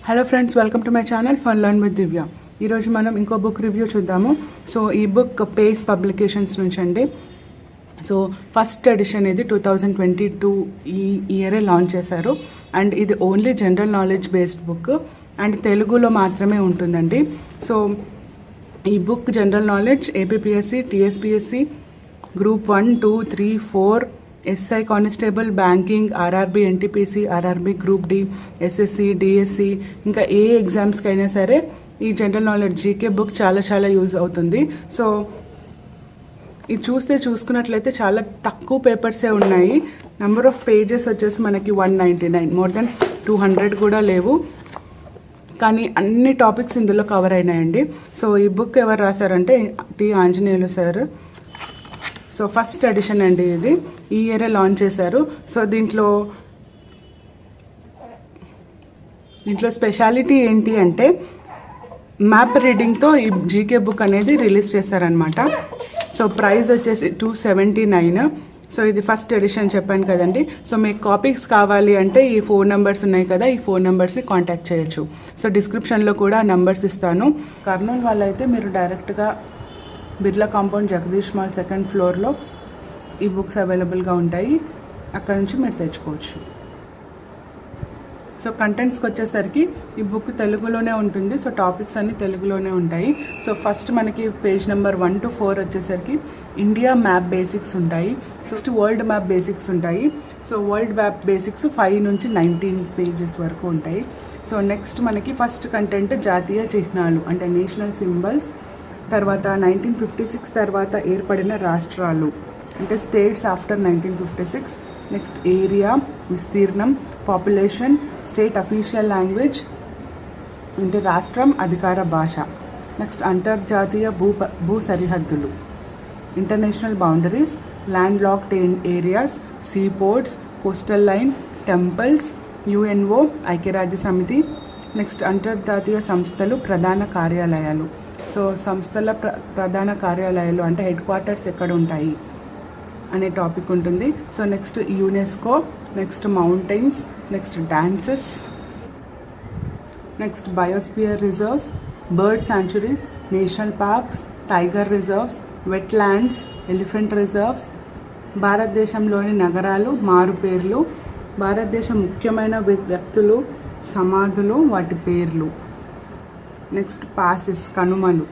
Hello friends, welcome to my channel fun learn with Divya. ఈరోజు మనం ఇంకో బుక్ రివ్యూ చూద్దాము. సో ఈ బుక్ పేస్ పబ్లికేషన్స్ నుంచి అండి. సో ఫస్ట్ ఎడిషన్ ఇది 2022 ఈ ఇయరే లాంచ్ చేశారు. అండ్ ఇది only general knowledge based book and తెలుగులో మాత్రమే ఉంటుందండి. సో ఈ book general knowledge, APPSC, TSPSC, group 1, 2, 3, 4, SI constable, banking, RRB, NTPC, RRB, group D, SSC, DSC, ఇంకా ఏ ఎగ్జామ్స్కి అయినా సరే ఈ జనరల్ నాలెడ్జ్ జీకే బుక్ చాలా యూజ్ అవుతుంది. సో ఇది చూసుకున్నట్లయితే చాలా తక్కువ పేపర్సే ఉన్నాయి. నెంబర్ ఆఫ్ పేజెస్ వచ్చేసి మనకి 199, మోర్ దెన్ 200 కూడా లేవు. కానీ అన్ని టాపిక్స్ ఇందులో కవర్ అయినాయండి. సో ఈ బుక్ ఎవరు రాశారంటే T Anjaneyulu sir. So first edition అండి, ఇది ఈ ఇయరే లాంచ్ చేశారు. సో దీంట్లో స్పెషాలిటీ ఏంటి అంటే మ్యాప్ రీడింగ్తో ఈ జీకే బుక్ అనేది రిలీజ్ చేశారనమాట. సో ప్రైస్ వచ్చేసి 279. సో ఇది ఫస్ట్ ఎడిషన్ చెప్పాను కదండి. సో మీకు కాపీస్ కావాలి అంటే ఈ 4 నెంబర్స్ ఉన్నాయి కదా, ఈ 4 నెంబర్స్ని కాంటాక్ట్ చేయొచ్చు. సో డిస్క్రిప్షన్లో కూడా నెంబర్స్ ఇస్తాను. కర్నూలు వాళ్ళైతే మీరు డైరెక్ట్గా Birla compound, Jagadish mall 2nd ఫ్లోర్లో ఈ బుక్స్ అవైలబుల్గా ఉంటాయి. అక్కడ నుంచి మీరు తెచ్చుకోవచ్చు. సో కంటెంట్స్కి వచ్చేసరికి ఈ బుక్ తెలుగులోనే ఉంటుంది. సో టాపిక్స్ అన్నీ తెలుగులోనే ఉంటాయి. సో ఫస్ట్ మనకి పేజ్ నెంబర్ 1 to 4 వచ్చేసరికి ఇండియా మ్యాప్ బేసిక్స్ ఉంటాయి. నెక్స్ట్ వరల్డ్ మ్యాప్ బేసిక్స్ ఉంటాయి. సో వరల్డ్ మ్యాప్ బేసిక్స్ 5 నుంచి 19 పేజెస్ వరకు ఉంటాయి. సో నెక్స్ట్ మనకి ఫస్ట్ కంటెంట్ జాతీయ చిహ్నాలు అంటే నేషనల్ సింబల్స్, తర్వాత 1956 తర్వాత ఏర్పడిన రాష్ట్రాలు అంటే స్టేట్స్ ఆఫ్టర్ 1956, నెక్స్ట్ ఏరియా, విస్తీర్ణం, పాపులేషన్, స్టేట్ అఫీషియల్ లాంగ్వేజ్ అంటే రాష్ట్రం అధికార భాష, నెక్స్ట్ అంతర్జాతీయ భూ సరిహద్దులు international boundaries, land locked areas, see ports, coastal line, temples, UNO ఐక్యరాజ్య సమితి, నెక్స్ట్ అంతర్జాతీయ సంస్థలు ప్రధాన కార్యాలయాలు. సో సంస్థల ప్రధాన కార్యాలయాలు అంటే హెడ్ క్వార్టర్స్ ఎక్కడ ఉంటాయి అనే టాపిక్ ఉంటుంది. So next UNESCO, next mountains, next dances, next biosphere reserves, bird sanctuaries, national parks, tiger reserves, wetlands, elephant reserves, భారతదేశంలోని నగరాలు, మారుపేర్లు, భారతదేశం ముఖ్యమైన వ్యక్తులు, సమాధులు, వాటి పేర్లు, నెక్స్ట్ పాసెస్ కనుమలు,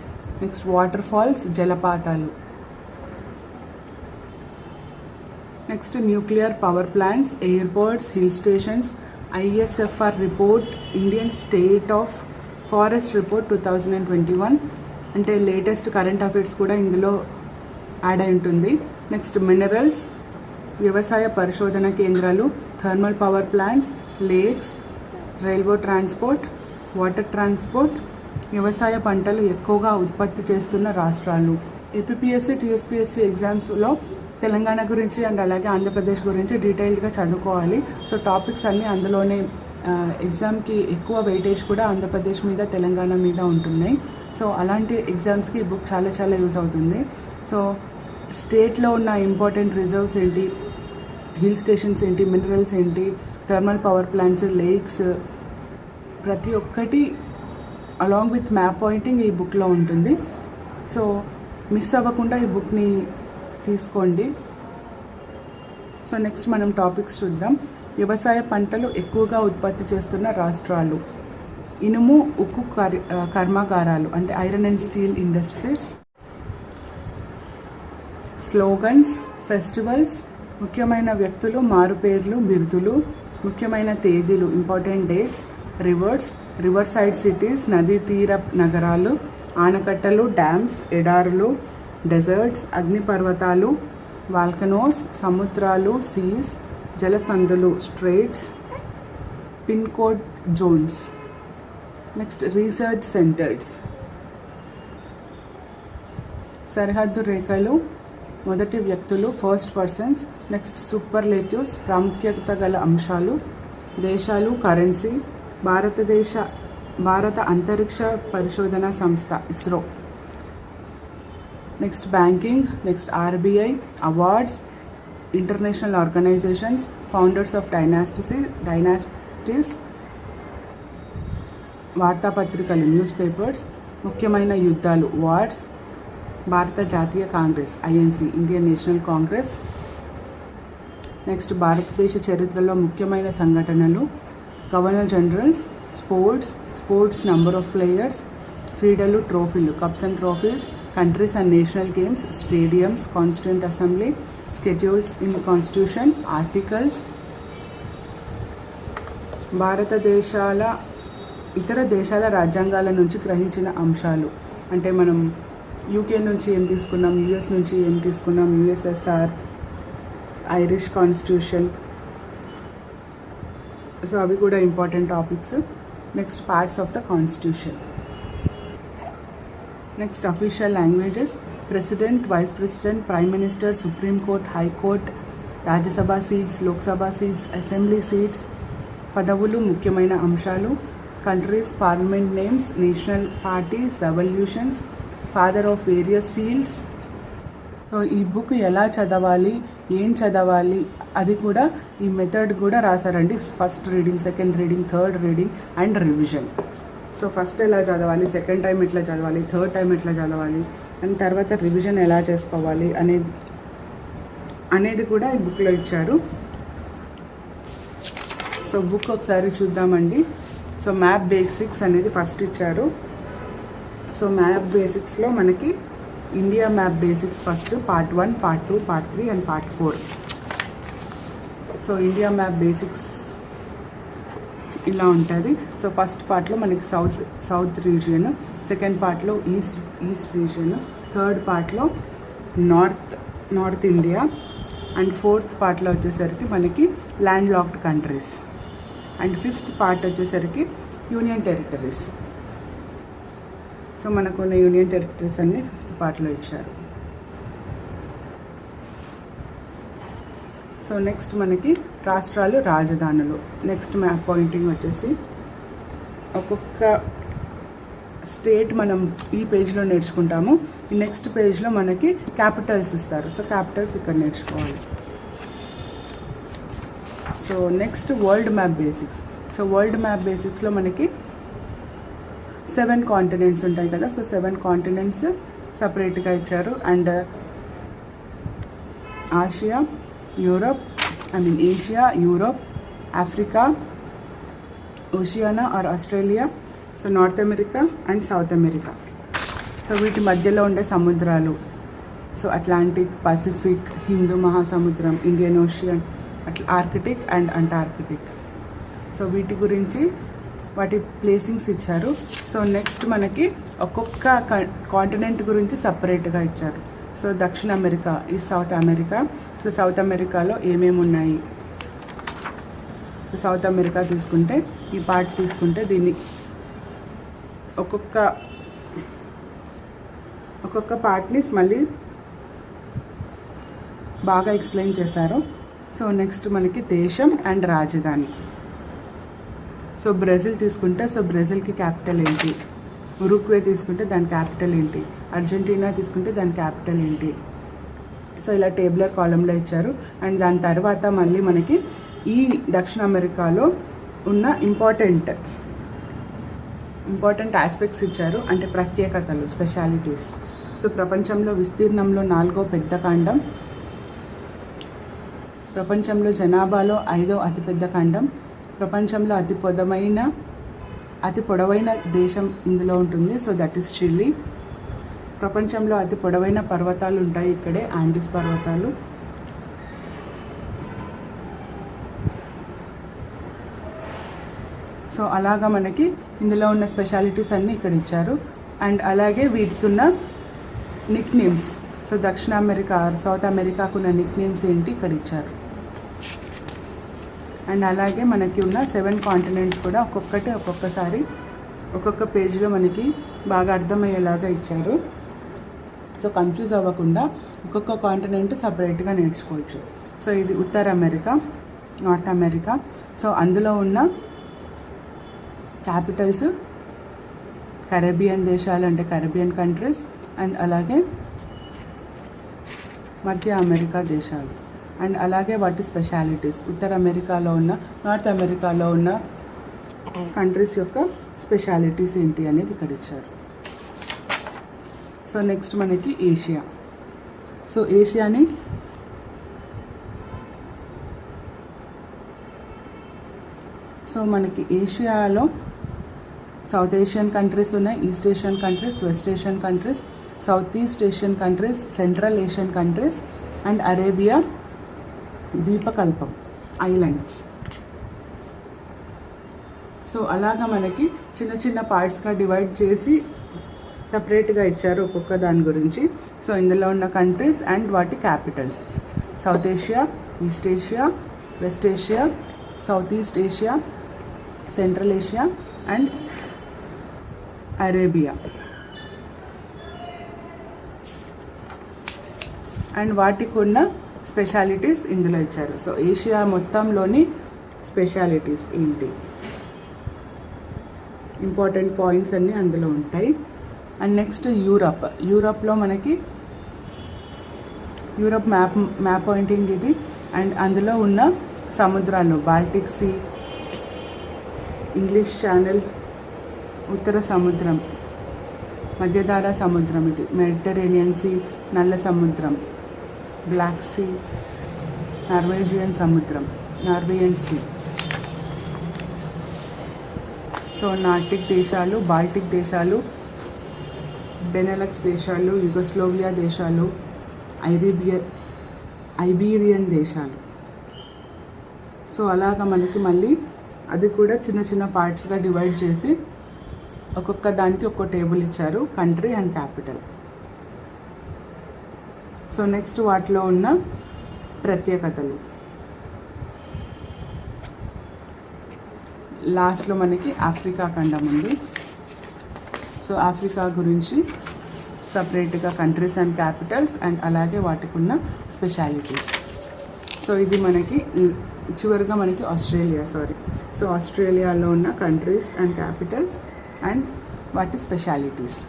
నెక్స్ట్ వాటర్ ఫాల్స్ జలపాతాలు, next nuclear power plants, airports, hill stations, ISFR report, Indian state of forest report 2021 అంటే లేటెస్ట్ కరెంట్ అఫైర్స్ కూడా ఇందులో యాడ్ అయి ఉంటుంది. నెక్స్ట్ మినరల్స్, వ్యవసాయ పరిశోధన కేంద్రాలు, thermal power plants, lakes, railway transport, water transport, వ్యవసాయ పంటలు ఎక్కువగా ఉత్పత్తి చేస్తున్న రాష్ట్రాలు. ఏపీపీఎస్సి, టీఎస్పీఎస్సి ఎగ్జామ్స్లో తెలంగాణ గురించి అండ్ అలాగే ఆంధ్రప్రదేశ్ గురించి డీటెయిల్డ్గా చదువుకోవాలి. సో టాపిక్స్ అన్నీ అందులోనే ఎగ్జామ్కి ఎక్కువ వెయిటేజ్ కూడా ఆంధ్రప్రదేశ్ మీద, తెలంగాణ మీద ఉంటున్నాయి. సో అలాంటి ఎగ్జామ్స్కి ఈ బుక్ చాలా యూజ్ అవుతుంది. సో స్టేట్లో ఉన్న ఇంపార్టెంట్ రిజర్వ్స్ ఏంటి, హిల్ స్టేషన్స్ ఏంటి, మినరల్స్ ఏంటి, థర్మల్ పవర్ ప్లాంట్స్, లేక్స్, ప్రతి ఒక్కటి అలాంగ్ విత్ మ్యాప్ పాయింటింగ్ ఈ బుక్లో ఉంటుంది. సో మిస్ అవ్వకుండా ఈ బుక్ని తీసుకోండి. సో నెక్స్ట్ మనం టాపిక్స్ చూద్దాం. వ్యవసాయ పంటలు ఎక్కువగా ఉత్పత్తి చేస్తున్న రాష్ట్రాలు, ఇనుము, ఉక్కు కర్మాగారాలు అంటే iron and steel industries, slogans, festivals, ముఖ్యమైన వ్యక్తులు, మారుపేర్లు, బిరుదులు, ముఖ్యమైన తేదీలు important dates, rivers, river side cities నదీ తీర నగరాలు, ఆనకట్టలు, డ్యామ్స్, ఎడారులు, డెజర్ట్స్, అగ్నిపర్వతాలు, వాల్కనోస్, సముద్రాలు, సీస్, జలసంధులు, straits, pin code zones, next research centres, సరిహద్దు రేఖలు, మొదటి వ్యక్తులు, ఫస్ట్ పర్సన్స్, నెక్స్ట్ సూపర్లేటివ్స్, ప్రాముఖ్యత గల అంశాలు, దేశాలు, కరెన్సీ, భారత అంతరిక్ష పరిశోధన సంస్థ ISRO, next banking, next RBI, awards, international organisations, founders of dynasties, వార్తాపత్రికలు న్యూస్ పేపర్స్, ముఖ్యమైన యుద్ధాలు వార్స్, భారత జాతీయ Congress INC Indian national Congress. Next భారతదేశ చరిత్రలో ముఖ్యమైన సంఘటనలు, governor generals, sports number of players, క్రీడలు trophies cups and trophies, countries and national games, stadiums, constituent assembly, schedules in constitution, articles, ఇతర దేశాల రాజ్యాంగాల నుంచి గ్రహించిన అంశాలు. అంటే మనం యూకే నుంచి ఏం తీసుకున్నాం, యూఎస్ నుంచి ఏం తీసుకున్నాం, యూఎస్ఎస్ఆర్, ఐరిష్ కాన్స్టిట్యూషన్. సో అవి కూడా important topics. Next parts of the constitution. Next official languages, president, vice president, prime minister, supreme court, high court, Rajya Sabha seats, Lok Sabha seats, assembly seats. పదవులు, ముఖ్యమైన అంశాలు, countries, parliament names, national parties, revolutions, father of various fields. So ఈ book ఎలా చదవాలి, ఏం చదవాలి అది కూడా ఈ మెథడ్ కూడా రాశారండి. First reading, second reading, third reading and revision. So first ఎలా చదవాలి, సెకండ్ టైం ఎట్లా చదవాలి, థర్డ్ టైం ఎట్లా చదవాలి అండ్ తర్వాత రివిజన్ ఎలా చేసుకోవాలి అనేది కూడా ఈ బుక్లో ఇచ్చారు. సో బుక్ ఒకసారి చూద్దామండి. సో మ్యాప్ బేసిక్స్ అనేది ఫస్ట్ ఇచ్చారు. సో మ్యాప్ బేసిక్స్లో మనకి India map basics first part 1, part 2, part 3 and part 4. So India map basics ఇలా ఉంటుంది. సో ఫస్ట్ పార్ట్లో మనకి సౌత్ రీజియన్, సెకండ్ పార్ట్లో ఈస్ట్ రీజియన్, థర్డ్ పార్ట్లో నార్త్ ఇండియా అండ్ ఫోర్త్ పార్ట్లో వచ్చేసరికి మనకి land locked countries and fifth part వచ్చేసరికి యూనియన్ టెరిటరీస్. సో మనకున్న యూనియన్ టెరిటరీస్ అన్ని ఫిఫ్త్ పార్ట్లో ఇచ్చారు. సో నెక్స్ట్ మనకి రాష్ట్రాలు, రాజధానులు. నెక్స్ట్ మ్యాప్ పాయింటింగ్ వచ్చేసి ఒక్కొక్క స్టేట్ మనం ఈ పేజ్లో నేర్చుకుంటాము. ఈ నెక్స్ట్ పేజ్లో మనకి క్యాపిటల్స్ ఇస్తారు. సో క్యాపిటల్స్ ఇక్కడ నేర్చుకోవాలి. So next world map basics. So world map బేసిక్స్లో మనకి 7 కాంటినెంట్స్ ఉంటాయి కదా. సో 7 కాంటినెంట్స్ సపరేట్గా ఇచ్చారు. And Asia, Europe, Africa, Oceania or Australia, so North America and South America. So వీటి మధ్యలో ఉండే సముద్రాలు, సో అట్లాంటిక్, పసిఫిక్, హిందూ మహాసముద్రం, Indian Ocean, Arctic and Antarctic. So వీటి గురించి వాటి ప్లేసింగ్స్ ఇచ్చారు. సో నెక్స్ట్ మనకి ఒక్కొక్క కాంటినెంట్ గురించి సపరేట్గా ఇచ్చారు. సో దక్షిణ అమెరికా ఈ సౌత్ అమెరికా. సో సౌత్ అమెరికాలో ఏమేమి ఉన్నాయి. సో సౌత్ అమెరికా తీసుకుంటే ఈ పార్ట్ తీసుకుంటే దీన్ని ఒక్కొక్క పార్ట్ని మళ్ళీ బాగా ఎక్స్ప్లెయిన్ చేశారు. సో నెక్స్ట్ మనకి దేశం అండ్ రాజధాని. సో బ్రెజిల్ తీసుకుంటే సో బ్రెజిల్కి క్యాపిటల్ ఏంటి, ఉరుగ్వే తీసుకుంటే దాని క్యాపిటల్ ఏంటి, అర్జెంటీనా తీసుకుంటే దాని క్యాపిటల్ ఏంటి. సో ఇలా టేబులర్ కాలంలో ఇచ్చారు. అండ్ దాని తర్వాత మళ్ళీ మనకి ఈ దక్షిణ అమెరికాలో ఉన్న ఇంపార్టెంట్ ఆస్పెక్ట్స్ ఇచ్చారు. అంటే ప్రత్యేకతలు, స్పెషాలిటీస్. సో ప్రపంచంలో విస్తీర్ణంలో 4వ పెద్ద ఖండం, ప్రపంచంలో జనాభాలో 5వ అతిపెద్ద ఖండం, ప్రపంచంలో అతి పొడవైన దేశం ఇందులో ఉంటుంది. So that is Chile. ప్రపంచంలో అతి పొడవైన పర్వతాలు ఉంటాయి ఇక్కడే, ఆండీస్ పర్వతాలు. సో అలాగా మనకి ఇందులో ఉన్న స్పెషాలిటీస్ అన్నీ ఇక్కడ ఇచ్చారు. అండ్ అలాగే వీటికి ఉన్న నిక్ నేమ్స్. సో దక్షిణ అమెరికా, సౌత్ అమెరికాకు ఉన్న నిక్ నేమ్స్ ఏంటి ఇక్కడ ఇచ్చారు. అండ్ అలాగే మనకి ఉన్న 7 కాంటినెంట్స్ కూడా ఒక్కొక్కసారి ఒక్కొక్క పేజ్లో మనకి బాగా అర్థమయ్యేలాగా ఇచ్చారు. సో కన్ఫ్యూజ్ అవ్వకుండా ఒక్కొక్క కాంటినెంట్ సపరేట్గా నేర్చుకోవచ్చు. సో ఇది ఉత్తర అమెరికా, నార్త్ అమెరికా. సో అందులో ఉన్న క్యాపిటల్స్ కరేబియన్ దేశాలు, అంటే కరేబియన్ కంట్రీస్. అండ్ అలాగే మధ్య అమెరికా దేశాలు. అండ్ అలాగే వాటి స్పెషాలిటీస్. ఉత్తర అమెరికాలో ఉన్న, నార్త్ అమెరికాలో ఉన్న కంట్రీస్ యొక్క స్పెషాలిటీస్ ఏంటి అనేది ఇక్కడ ఇచ్చారు. సో నెక్స్ట్ మనకి ఏషియా. సో ఏషియాని మనకి ఏషియాలో సౌత్ ఏషియన్ కంట్రీస్ ఉన్నాయి, East Asian countries, West Asian countries, South East Asian countries, Central Asian countries and Arabia ద్వీపకల్పం ఐలాండ్స్. సో అలాగా మనకి చిన్న చిన్న పార్ట్స్గా డివైడ్ చేసి సపరేట్గా ఇచ్చారు ఒక్కొక్క దాని గురించి. సో ఇందులో ఉన్న కంట్రీస్ అండ్ వాటి Capitals: south Asia, east Asia, west Asia, south east Asia, central Asia and Arabia. And వాటికి ఉన్న స్పెషాలిటీస్ ఇందులో ఇచ్చారు. సో ఏషియా మొత్తంలోని స్పెషాలిటీస్ ఏంటి, ఇంపార్టెంట్ పాయింట్స్ అన్నీ అందులో ఉంటాయి. అండ్ నెక్స్ట్ యూరప్లో మనకి యూరప్ మ్యాప్ పాయింటింగ్ ఇది. అండ్ అందులో ఉన్న సముద్రాలు: బాల్టిక్ సీ, ఇంగ్లీష్ ఛానల్, ఉత్తర సముద్రం, మధ్యధారా సముద్రం, ఇది మెడిటరేనియన్ సీ, నల్ల సముద్రం, బ్లాక్ సీ, నార్వేజియన్ సముద్రం, నార్వేయన్ సీ. సో నార్టిక్ దేశాలు, బాల్టిక్ దేశాలు, బెనెలక్స్ దేశాలు, యుగోస్లోవియా దేశాలు, ఐబీరియన్ దేశాలు. సో అలాగా మనకి మళ్ళీ అది కూడా చిన్న చిన్న పార్ట్స్గా డివైడ్ చేసి ఒక్కొక్క దానికి ఒక్కో టేబుల్ ఇచ్చారు, country and capital. So next వాటిలో ఉన్న ప్రత్యేకతలు. లాస్ట్లో మనకి ఆఫ్రికా ఖండం ఉంది. సో ఆఫ్రికా గురించి సపరేట్గా కంట్రీస్ అండ్ క్యాపిటల్స్ అండ్ అలాగే వాటికి ఉన్న స్పెషాలిటీస్. సో ఇది మనకి చివరిగా మనకి సో ఆస్ట్రేలియాలో ఉన్న కంట్రీస్ అండ్ క్యాపిటల్స్ అండ్ వాటి స్పెషాలిటీస్.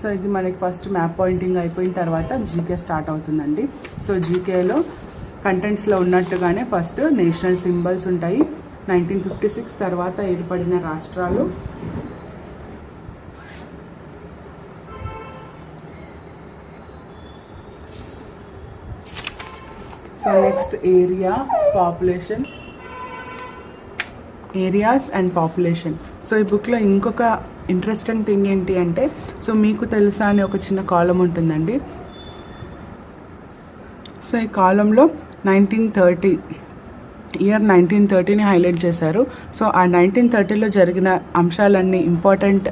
సో ఇది మనకి ఫస్ట్ మ్యాప్ పాయింటింగ్ అయిపోయిన తర్వాత జీకే స్టార్ట్ అవుతుందండి. సో జీకేలో కంటెంట్స్లో ఉన్నట్టుగానే ఫస్ట్ నేషనల్ సింబల్స్ ఉంటాయి. 1956 తర్వాత ఏర్పడిన రాష్ట్రాలు, so next areas and population. So ఈ బుక్లో ఇంకొక ఇంట్రెస్టింగ్ థింగ్ ఏంటి అంటే, సో మీకు తెలుసా అని ఒక చిన్న కాలం ఉంటుందండి. సో ఈ కాలంలో 1930ని హైలైట్ చేశారు. సో ఆ 1930లో జరిగిన అంశాలన్నీ, ఇంపార్టెంట్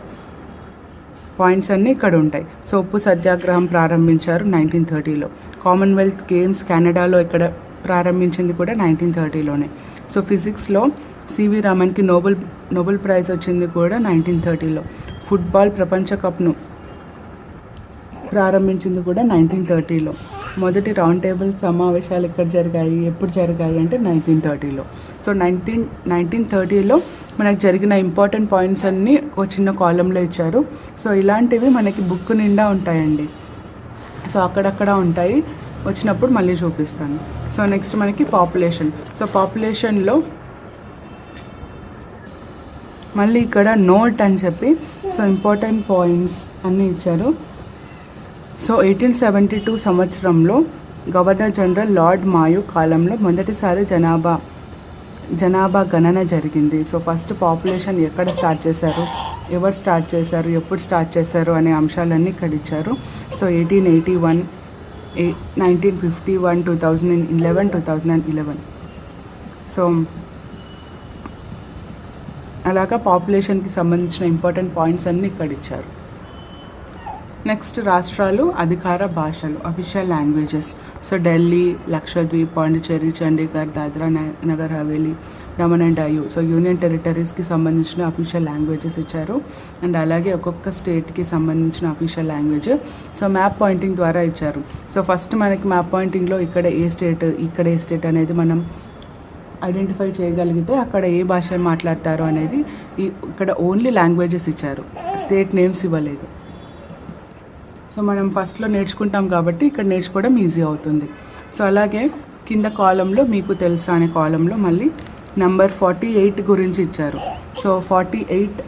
పాయింట్స్ అన్నీ ఇక్కడ ఉంటాయి. సో ఉప్పు సత్యాగ్రహం ప్రారంభించారు 1930లో. కామన్వెల్త్ గేమ్స్ కెనడాలో ఇక్కడ ప్రారంభించింది కూడా 1930లోనే. సో ఫిజిక్స్లో సివి రామన్కి నోబెల్ ప్రైజ్ వచ్చింది కూడా 1930లో. ఫుట్బాల్ ప్రపంచ కప్ను ప్రారంభించింది కూడా 1930లో. మొదటి రౌండ్ టేబుల్ సమావేశాలు ఎక్కడ జరిగాయి, ఎప్పుడు జరిగాయి అంటే 1930లో. సో 1930లో మనకు జరిగిన ఇంపార్టెంట్ పాయింట్స్ అన్నీ ఒక చిన్న కాలంలో ఇచ్చారు. సో ఇలాంటివి మనకి బుక్ నిండా ఉంటాయండి. సో అక్కడక్కడ ఉంటాయి, వచ్చినప్పుడు మళ్ళీ చూపిస్తాను. సో నెక్స్ట్ మనకి పాపులేషన్. సో పాపులేషన్లో మళ్ళీ ఇక్కడ నోట్ అని చెప్పి సో ఇంపార్టెంట్ పాయింట్స్ అన్నీ ఇచ్చారు. సో 1872 సంవత్సరంలో గవర్నర్ జనరల్ లార్డ్ మాయో కాలంలో మొదటిసారి జనాభా గణన జరిగింది. సో ఫస్ట్ పాపులేషన్ ఎక్కడ స్టార్ట్ చేశారు, ఎవరు స్టార్ట్ చేశారు, ఎప్పుడు స్టార్ట్ చేశారు అనే అంశాలన్నీ ఇక్కడ ఇచ్చారు. సో 1881, 1951, 2011. సో అలాగా పాపులేషన్కి సంబంధించిన ఇంపార్టెంట్ పాయింట్స్ అన్నీ ఇక్కడ ఇచ్చారు. నెక్స్ట్ రాష్ట్రాలు, అధికార భాషలు, official languages. So Delhi, Lakshadweep, Pondicherry, Chandigarh, Dadra Nagar Haveli, Daman and Diu. So union టెరిటరీస్కి సంబంధించిన అఫీషియల్ లాంగ్వేజెస్ ఇచ్చారు. అండ్ అలాగే ఒక్కొక్క స్టేట్కి సంబంధించిన official language so map pointing ద్వారా ఇచ్చారు. సో ఫస్ట్ మనకి మ్యాప్ పాయింటింగ్లో ఇక్కడ ఏ స్టేట్ అనేది మనం ఐడెంటిఫై చేయగలిగితే అక్కడ ఏ భాష మాట్లాడతారు అనేది ఇక్కడ ఓన్లీ లాంగ్వేజెస్ ఇచ్చారు, స్టేట్ నేమ్స్ ఇవ్వలేదు. సో మనం ఫస్ట్లో నేర్చుకుంటాం కాబట్టి ఇక్కడ నేర్చుకోవడం ఈజీ అవుతుంది. సో అలాగే కింద కాలంలో మీకు తెలుసా అనే కాలంలో మళ్ళీ నంబర్ 48 గురించి ఇచ్చారు. సో 48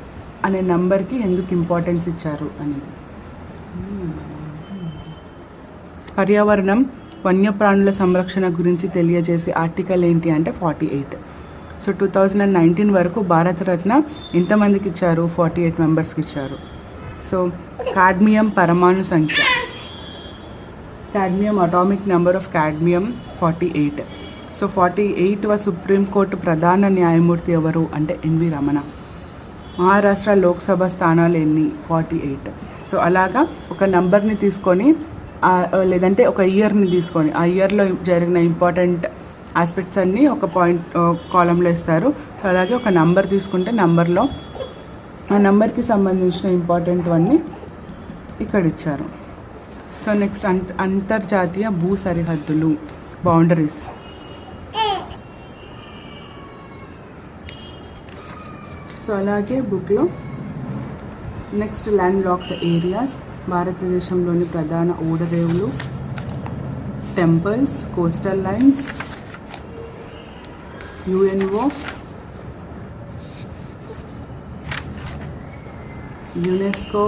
అనే నంబర్కి ఎందుకు ఇంపార్టెన్స్ ఇచ్చారు అనేది. పర్యావరణం వన్యప్రాణుల సంరక్షణ గురించి తెలియజేసే ఆర్టికల్ ఏంటి అంటే 48. సో 2019 వరకు భారతరత్న ఎంతమందికి ఇచ్చారు? 48 మెంబర్స్కి ఇచ్చారు. సో కాడ్మియం పరమాణు సంఖ్య, cadmium atomic number of cadmium 48. So 48వ సుప్రీంకోర్టు ప్రధాన న్యాయమూర్తి ఎవరు అంటే ఎన్వి రమణ. మహారాష్ట్ర లోక్సభ స్థానాలు ఎన్ని? 48. సో అలాగా ఒక నంబర్ని తీసుకొని లేదంటే ఒక ఇయర్ని తీసుకొని ఆ ఇయర్లో జరిగిన ఇంపార్టెంట్ ఆస్పెక్ట్స్ అన్నీ ఒక పాయింట్ కాలంలో ఇస్తారు. సో అలాగే ఒక నంబర్ తీసుకుంటే నంబర్లో ఆ నంబర్కి సంబంధించిన ఇంపార్టెంట్ అన్నీ ఇక్కడ ఇచ్చారు. సో నెక్స్ట్ అంతర్జాతీయ భూ సరిహద్దులు, బౌండరీస్. సో అలాగే బుక్లో నెక్స్ట్ ల్యాండ్ లాక్డ్ ఏరియాస్, భారతదేశంలోని ప్రధాన ఓడరేవులు, temples, coastal lines, UNO, UNESCO.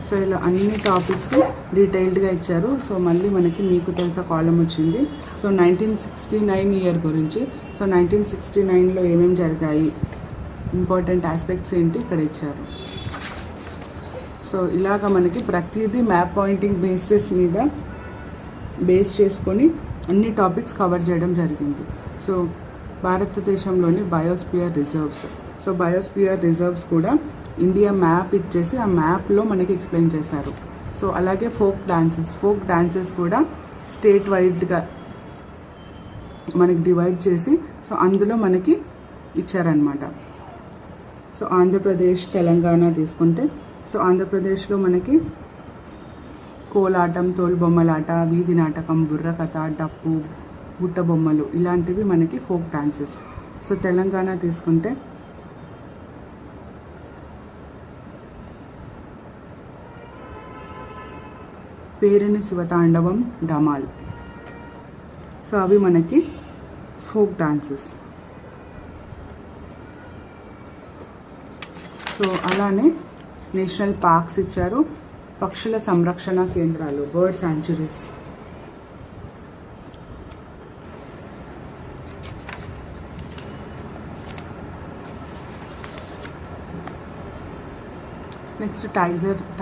So ఇలా అన్ని టాపిక్స్ డీటెయిల్డ్గా ఇచ్చారు. సో మళ్ళీ మనకి మీకు తెలుసా కాలం వచ్చింది. సో 1969 ఇయర్ గురించి. సో 1969లో ఏమేమి జరిగాయి, ఇంపార్టెంట్ ఆస్పెక్ట్స్ ఏంటి ఇక్కడ ఇచ్చారు. సో ఇలాగ మనకి ప్రతిదీ మ్యాప్ పాయింటింగ్ బేసిస్ మీద బేస్ చేసుకొని అన్ని టాపిక్స్ కవర్ చేయడం జరిగింది. సో భారతదేశంలోని biosphere reserves. So biosphere reserves కూడా ఇండియా మ్యాప్ ఇచ్చేసి ఆ మ్యాప్లో మనకి ఎక్స్ప్లెయిన్ చేశారు. సో అలాగే ఫోక్ డాన్సెస్ కూడా స్టేట్ వైడ్గా మనకి డివైడ్ చేసి సో అందులో మనకి ఇచ్చారనమాట. సో ఆంధ్రప్రదేశ్, తెలంగాణ తీసుకుంటే సో ఆంధ్రప్రదేశ్లో మనకి కోలాటం, తోలుబొమ్మలాట, వీధి నాటకం, బుర్రకథ, డప్పు, బుట్ట బొమ్మలు ఇలాంటివి మనకి ఫోక్ డాన్సెస్. సో తెలంగాణ తీసుకుంటే పేరుని శివతాండవం, డమాల్. సో అవి మనకి ఫోక్ డాన్సెస్. సో అలానే నేషనల్ పార్క్స్ ఇచ్చారు, పక్షుల సంరక్షణ కేంద్రాలు, bird sanctuaries. Next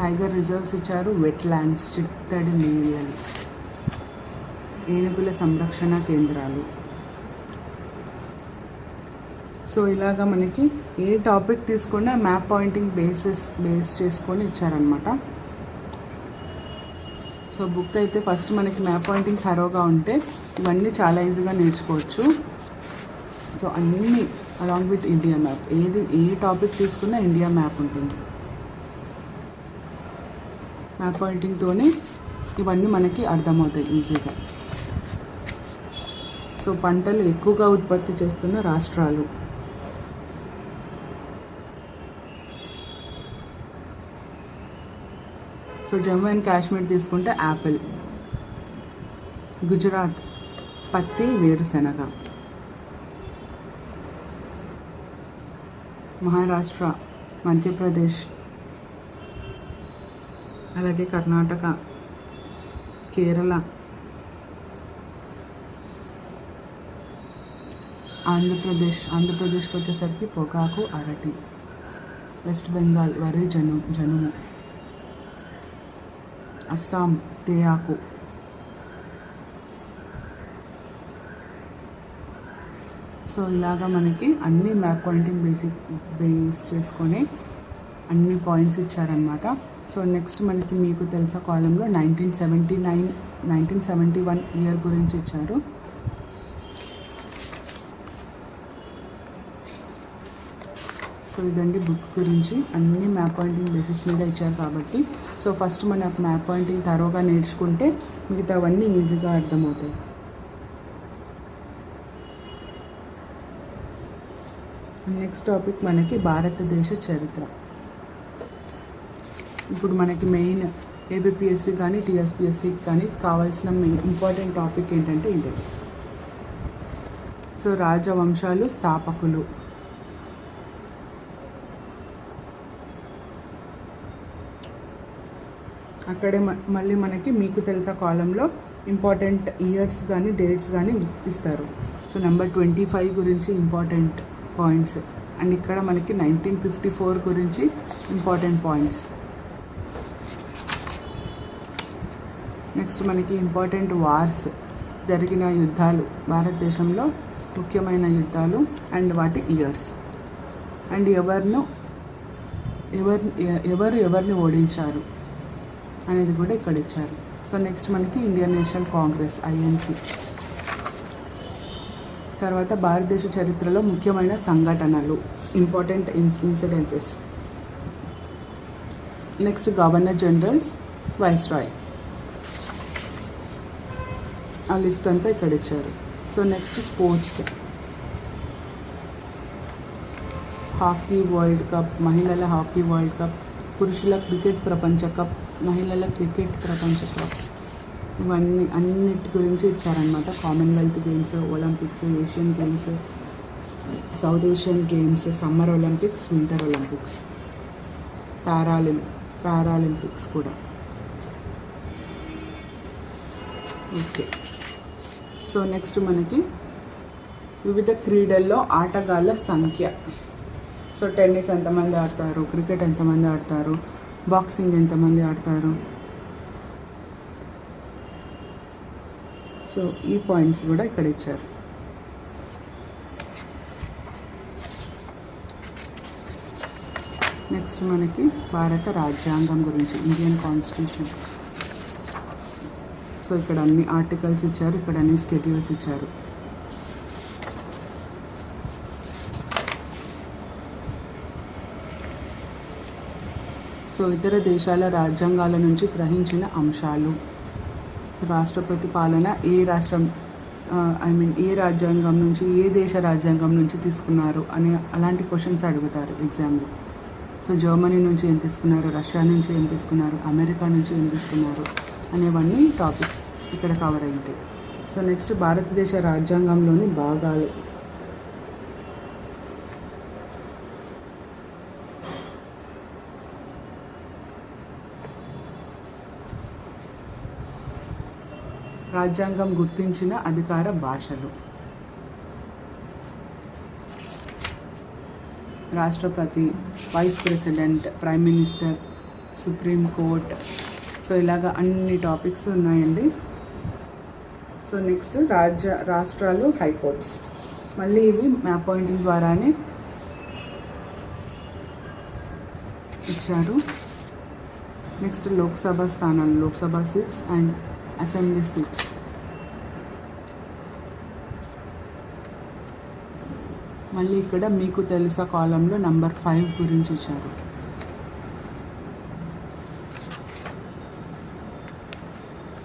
tiger reserves ఇచ్చారు, వెట్ ల్యాండ్స్, చిత్తడి నేలలు, ఏనుగుల సంరక్షణ కేంద్రాలు. సో ఇలాగా మనకి ఏ టాపిక్ తీసుకున్నా మ్యాప్ పాయింటింగ్ బేస్ చేసుకొని ఇచ్చారనమాట. సో బుక్ అయితే ఫస్ట్ మనకి మ్యాప్ పాయింటింగ్ థరోగా ఉంటే ఇవన్నీ చాలా ఈజీగా నేర్చుకోవచ్చు. సో అన్నీ along with India map, A topic తీసుకున్నా ఇండియా మ్యాప్ ఉంటుంది. మ్యాప్ పాయింటింగ్తోనే ఇవన్నీ మనకి అర్థమవుతాయి ఈజీగా. సో పంటలు ఎక్కువగా ఉత్పత్తి చేస్తున్న రాష్ట్రాలు. సో జమ్మూ అండ్ కాశ్మీర్ తీసుకుంటే యాపిల్, గుజరాత్ పత్తి, వేరుశెనగ, మహారాష్ట్ర, మధ్యప్రదేశ్, అలాగే కర్ణాటక, కేరళ, ఆంధ్రప్రదేశ్కి వచ్చేసరికి పొగాకు, అరటి, వెస్ట్ బెంగాల్ వరి, జనుము, అస్సాం తేయాకు. సో ఇలాగా మనకి అన్ని మ్యాప్ పాయింటింగ్ బేస్ చేసుకొని అన్ని పాయింట్స్ ఇచ్చారనమాట. సో నెక్స్ట్ మనకి మీకు తెలుసా కాలంలో 1971 ఇయర్ గురించి ఇచ్చారు. సో ఇదండి బుక్ గురించి, అన్ని మ్యాప్ పాయింటింగ్ బేసిస్ మీద ఇచ్చారు కాబట్టి సో ఫస్ట్ మన మ్యాప్ పాయింటింగ్ తరోగా నేర్చుకుంటే మిగతావన్నీ ఈజీగా అర్థమవుతాయి. నెక్స్ట్ టాపిక్ మనకి భారతదేశ చరిత్ర. ఇప్పుడు మనకి మెయిన్ ఏబిపిఎస్సి కానీ టీఎస్పిఎస్సికి కానీ కావాల్సిన మెయిన్ ఇంపార్టెంట్ టాపిక్ ఏంటంటే ఇదే. సో రాజవంశాలు స్థాపకులు. అక్కడే మళ్ళీ మనకి మీకు తెలుసా కాలంలో ఇంపార్టెంట్ ఇయర్స్ కానీ డేట్స్ కానీ ఇస్తారు. సో నెంబర్ 25 గురించి ఇంపార్టెంట్ పాయింట్స్, అండ్ ఇక్కడ మనకి 1954 గురించి ఇంపార్టెంట్ పాయింట్స్. నెక్స్ట్ మనకి ఇంపార్టెంట్ వార్స్, జరిగిన యుద్ధాలు, భారతదేశంలో ముఖ్యమైన యుద్ధాలు అండ్ వాటి ఇయర్స్, అండ్ ఎవరిని ఓడించారు అనేది కూడా ఇక్కడ ఇచ్చారు. సో నెక్స్ట్ మనకి ఇండియన్ నేషనల్ కాంగ్రెస్ INC. తర్వాత భారతదేశ చరిత్రలో ముఖ్యమైన సంఘటనలు, important incidences. Next governor generals, viceroy, ఆ లిస్ట్ అంతా ఇక్కడ ఇచ్చారు. So next sports, hockey world cup, మహిళల హాకీ వరల్డ్ కప్, పురుషుల క్రికెట్ ప్రపంచ కప్, మహిళల క్రికెట్ ప్రపంచ కప్, ఇవన్నీ అన్నిటి గురించి ఇచ్చారనమాట. Commonwealth games, olympics, Asian games, south Asian games, summer olympics, winter olympics, paralympics కూడా. ఓకే, సో నెక్స్ట్ మనకి వివిధ క్రీడల్లో ఆటగాళ్ళ సంఖ్య. సో టెన్నిస్ ఎంతమంది ఆడతారు, క్రికెట్ ఎంతమంది ఆడతారు, బాక్సింగ్ ఎంతమంది ఆడతారు. సో ఈ పాయింట్స్ కూడా ఇక్కడ ఇచ్చారు. నెక్స్ట్ మనకి భారత రాజ్యాంగం గురించి, ఇండియన్ కాన్స్టిట్యూషన్. సో ఇక్కడ అన్ని ఆర్టికల్స్ ఇచ్చారు, ఇక్కడ అన్ని స్కెడ్యూల్స్ ఇచ్చారు. సో ఇతర దేశాల రాజ్యాంగాల నుంచి గ్రహించిన అంశాలు, రాష్ట్రపతి పాలన ఏ రాష్ట్రం ఏ రాజ్యాంగం నుంచి, ఏ దేశ రాజ్యాంగం నుంచి తీసుకున్నారు అని అలాంటి క్వశ్చన్స్ అడుగుతారు ఎగ్జామ్లో. సో జర్మనీ నుంచి ఏం తీసుకున్నారు, రష్యా నుంచి ఏం తీసుకున్నారు, అమెరికా నుంచి ఏం తీసుకున్నారు అనేవన్నీ టాపిక్స్ ఇక్కడ కవర్ అయి ఉంటాయి. సో నెక్స్ట్ భారతదేశ రాజ్యాంగంలోని భాగాలు. రాజ్యాంగం గుర్తించిన అధికార భాషలు, రాష్ట్రపతి, vice president, prime minister, supreme court. So ఇలాగ అన్ని టాపిక్స్ ఉన్నాయండి. సో నెక్స్ట్ రాష్ట్రాలు, హైకోర్ట్స్. మళ్ళీ ఇవి మ్యాప్ పాయింటింగ్ ద్వారానే ఇచ్చారు. నెక్స్ట్ లోక్సభ స్థానాలు, Lok Sabha seats and assembly seats. మళ్ళీ ఇక్కడ మీకు తెలుసా కాలంలో నంబర్ 5 గురించి ఇచ్చారు.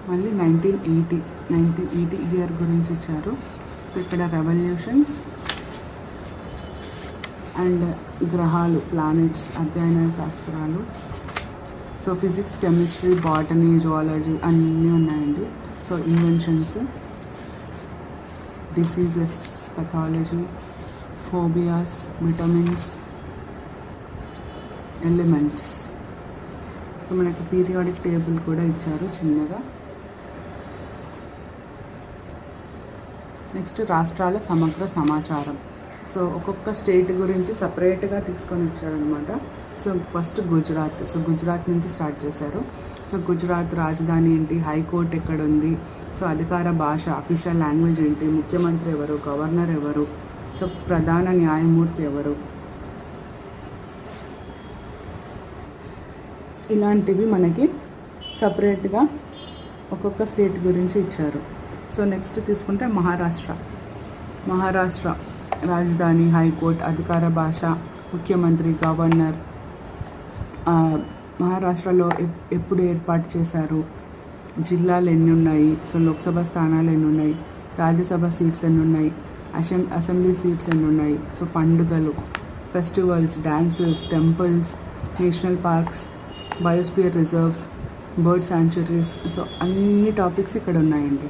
మళ్ళీ 1980 ఇయర్ గురించి ఇచ్చారు. సో ఇక్కడ రెవల్యూషన్స్ అండ్ గ్రహాలు, ప్లానెట్స్, అధ్యయన శాస్త్రాలు. So physics, chemistry, botany, zoology అన్నీ ఉన్నాయండి. So inventions, diseases, pathology, phobias, vitamins, elements. So మనకి పీరియాడిక్ టేబుల్ కూడా ఇచ్చారు చిన్నగా. నెక్స్ట్ రాష్ట్రాల సమగ్ర సమాచారం. సో ఒక్కొక్క స్టేట్ గురించి సపరేట్గా తీసుకొని వచ్చారనమాట. So first Gujarat. So Gujarat నుంచి స్టార్ట్ చేశారు. సో గుజరాత్ రాజధాని ఏంటి, హైకోర్టు ఎక్కడ ఉంది, సో అధికార భాష, అఫీషియల్ లాంగ్వేజ్ ఏంటి, ముఖ్యమంత్రి ఎవరు, గవర్నర్ ఎవరు, సో ప్రధాన న్యాయమూర్తి ఎవరు, ఇలాంటివి మనకి సపరేట్గా ఒక్కొక్క స్టేట్ గురించి ఇచ్చారు. సో నెక్స్ట్ తీసుకుంటే మహారాష్ట్ర రాజధాని, హైకోర్టు, అధికార భాష, ముఖ్యమంత్రి, గవర్నర్, మహారాష్ట్రలో ఎప్పుడు ఏర్పాటు చేశారు, జిల్లాలు ఎన్ని ఉన్నాయి, సో లోక్సభ స్థానాలు ఎన్ని ఉన్నాయి, రాజ్యసభ సీట్స్ ఎన్ని ఉన్నాయి, అసెంబ్లీ సీట్స్ ఎన్ని ఉన్నాయి, సో పండుగలు, festivals, dances, temples, national parks, biosphere reserves, bird sanctuaries. So అన్ని టాపిక్స్ ఇక్కడ ఉన్నాయండి.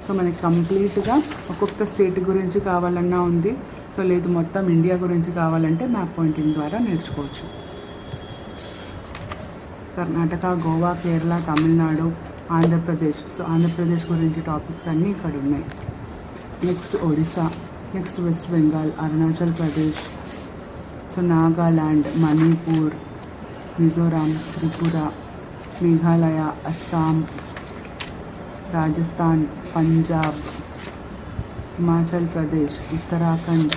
సో మనకి కంప్లీట్గా ఒక్కొక్క స్టేట్ గురించి కావాలన్నా ఉంది. సో లేదు మొత్తం ఇండియా గురించి కావాలంటే మ్యాప్ పాయింటింగ్ ద్వారా నేర్చుకోవచ్చు. కర్ణాటక, గోవా, కేరళ, తమిళనాడు, ఆంధ్రప్రదేశ్. సో ఆంధ్రప్రదేశ్ గురించి టాపిక్స్ అన్నీ ఇక్కడ ఉన్నాయి. Next Odisha, next west Bengal, Arunachal Pradesh, so Nagaland, Manipur, Mizoram, Tripura, Meghalaya, Assam, Rajasthan, Punjab, Himachal Pradesh, Uttarakhand,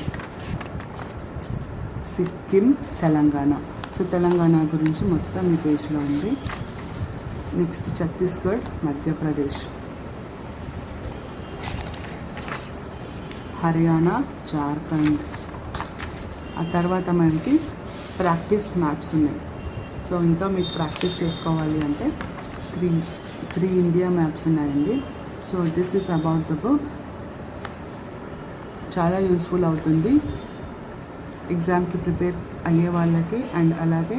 Sikkim, Telangana. So Telangana గురించి మొత్తం ఈ పేజ్లో ఉంది. నెక్స్ట్ ఛత్తీస్గఢ్, మధ్యప్రదేశ్, హర్యానా, జార్ఖండ్. ఆ తర్వాత మనకి ప్రాక్టీస్ మ్యాప్స్ ఉన్నాయి. సో ఇంకా మీకు ప్రాక్టీస్ చేసుకోవాలి అంటే త్రీ ఇండియా మ్యాప్స్ ఉన్నాయండి. So this is about the book. చాలా యూస్ఫుల్ అవుతుంది ఎగ్జామ్కి ప్రిపేర్ అయ్యే వాళ్ళకి, అండ్ అలాగే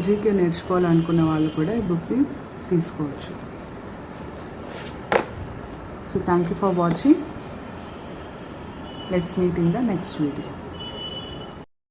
జీకే నేర్చుకోవాలనుకున్న వాళ్ళు కూడా ఈ బుక్ని తీసుకోవచ్చు. So thank you for watching. Let's meet in the next video.